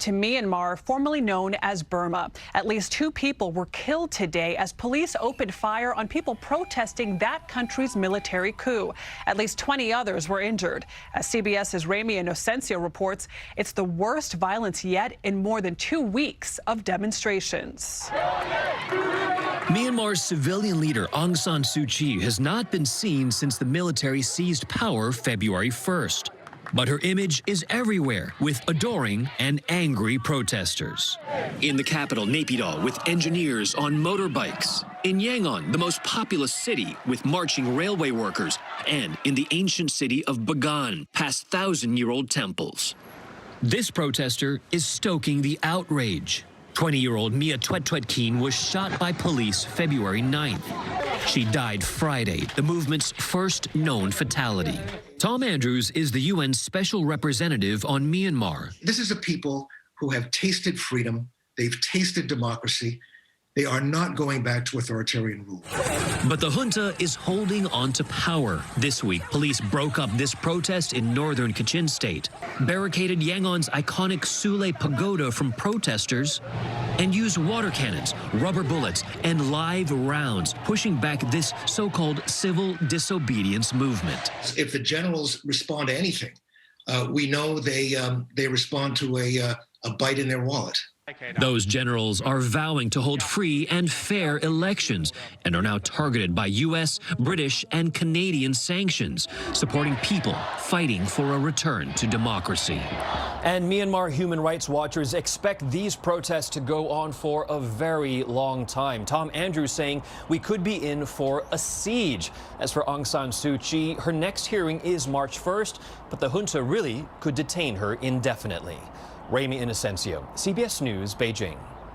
to Myanmar, formerly known as Burma. At least 2 people were killed today as police opened fire on people protesting that country's military coup. At least 20 others were injured. As CBS's Ramy Inocencio reports, it's the worst violence yet in more than 2 weeks of demonstrations. Myanmar's civilian leader Aung San Suu Kyi has not been seen since the military seized power February 1st. But her image is everywhere, with adoring and angry protesters. In the capital, Naypyidaw, with engineers on motorbikes. In Yangon, the most populous city, with marching railway workers. And in the ancient city of Bagan, past 1,000-year-old temples. This protester is stoking the outrage. 20-year-old Mia Twetwetkin was shot by police February 9th. She died Friday, the movement's first known fatality. Tom Andrews is the UN Special Representative on Myanmar. This is a people who have tasted freedom, they've tasted democracy. They are not going back to authoritarian rule. But the junta is holding on to power. This week, police broke up this protest in northern Kachin state, barricaded Yangon's iconic Sule Pagoda from protesters, and used water cannons, rubber bullets, and live rounds, pushing back this so-called civil disobedience movement. If the generals respond to anything, we know they respond to a bite in their wallet. Those generals are vowing to hold free and fair elections and are now targeted by U.S., British, and Canadian sanctions, supporting people fighting for a return to democracy. And Myanmar human rights watchers expect these protests to go on for a very long time. Tom Andrews saying we could be in for a siege. As for Aung San Suu Kyi, her next hearing is March 1st, but the junta really could detain her indefinitely. Ramy Inocencio, CBS News, Beijing.